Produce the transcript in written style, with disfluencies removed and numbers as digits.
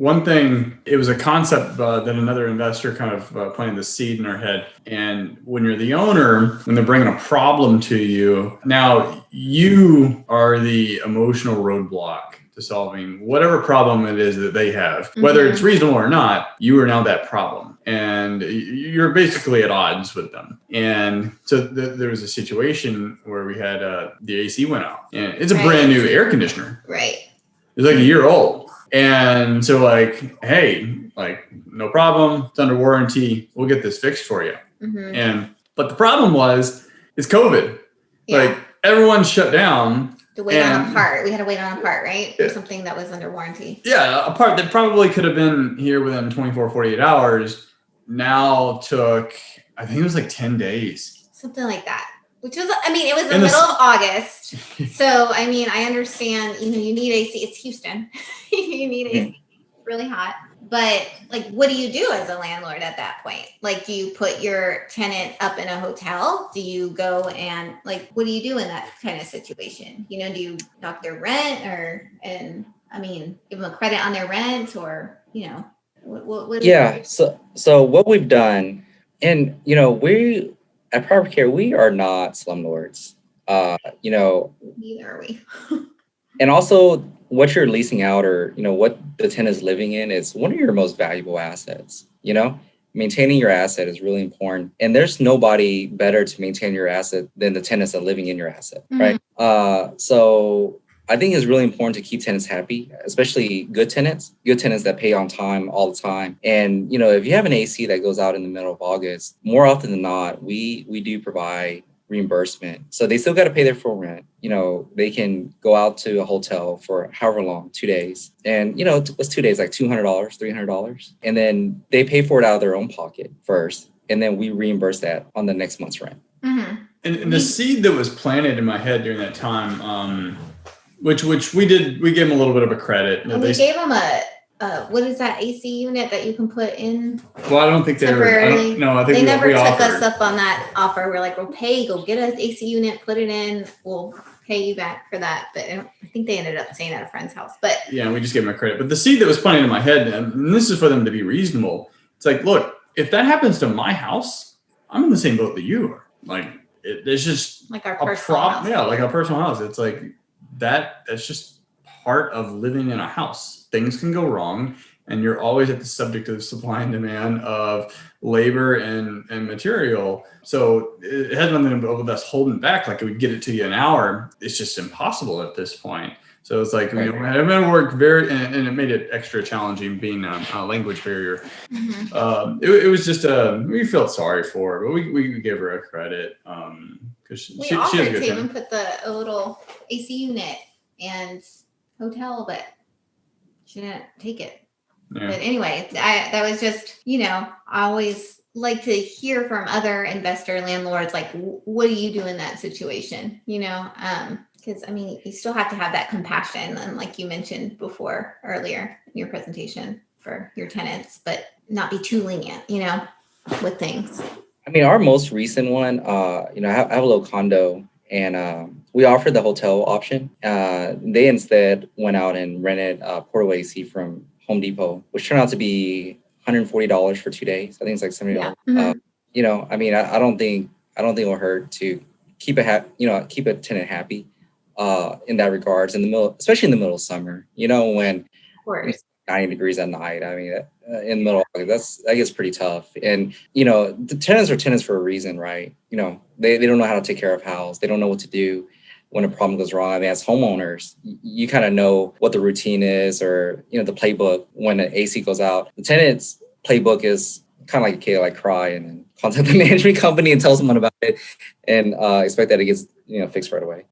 one thing, it was a concept that another investor kind of planted the seed in our head. And when you're the owner, when they're bringing a problem to you, now you are the emotional roadblock to solving whatever problem it is that they have, whether it's reasonable or not. You are now that problem, and you're basically at odds with them. And so there was a situation where we had the AC went out, and it's a brand new air conditioner. Right. It's like a year old. And so like, hey, like, no problem. It's under warranty. We'll get this fixed for you. But the problem was, it's COVID. Like, everyone shut down. To wait on a part. We had to wait on a part, right? For something that was under warranty. Yeah, a part that probably could have been here within 24, 48 hours now took, I think it was like 10 days. Something like that. Which was, I mean, it was the middle of August. So, I mean, I understand, you need AC. It's Houston. You need AC. It's really hot. But like, what do you do as a landlord at that point? Like, do you put your tenant up in a hotel? Do you go and like, what do you do in that kind of situation? Do you knock their rent give them a credit on their rent or, what Yeah. So what we've done, and, we, at Private Care, we are not slumlords. Neither are we. And also, what you're leasing out or, what the tenant is living in is one of your most valuable assets. Maintaining your asset is really important. And there's nobody better to maintain your asset than the tenants that are living in your asset, right? So I think it's really important to keep tenants happy, especially good tenants that pay on time all the time. And, if you have an AC that goes out in the middle of August, more often than not, we do provide reimbursement. So they still got to pay their full rent. They can go out to a hotel for however long, 2 days. And, what's 2 days, like $200, $300. And then they pay for it out of their own pocket first. And then we reimburse that on the next month's rent. And the seed that was planted in my head during that time, which we did, we gave them a little bit of a credit. And we gave them what is that AC unit that you can put in? Well, I don't think they were. I think they never took us up on that offer. We're like, go get an AC unit, put it in. We'll pay you back for that. But I think they ended up staying at a friend's house. But yeah, we just gave them a credit. But the seed that was planted in my head, and this is for them to be reasonable. It's like, look, if that happens to my house, I'm in the same boat that you are. Like, there's just like our personal house. Yeah, like our personal house. It's like that's just part of living in a house. Things can go wrong, and you're always at the subject of supply and demand of labor and material. So it has nothing to do with us holding back. Like, we get it to you in an hour. It's just impossible at this point. So it's like, it worked and it made it extra challenging being a language barrier. It was just, we felt sorry for her, but we gave her a credit. Because she offered to even put a little AC unit and hotel, but she didn't take it. But anyway, that was just, I always like to hear from other investor landlords, like, what do you do in that situation? Because you still have to have that compassion. And like you mentioned earlier in your presentation for your tenants, but not be too lenient, with things. Our most recent one, I have a little condo, and we offered the hotel option. They instead went out and rented a portable AC from Home Depot, which turned out to be $140 for 2 days. I think it's like $70. I don't think it'll hurt to keep keep a tenant happy in that regards, especially in the middle of summer, when of course. 90 degrees at night. In the middle of August, that gets pretty tough. And, the tenants are tenants for a reason, right? They don't know how to take care of house. They don't know what to do when a problem goes wrong. As homeowners, you kind of know what the routine is, or, the playbook when an AC goes out. The tenant's playbook is kind of like a kid, like cry and then contact the management company and tell someone about it and expect that it gets, fixed right away.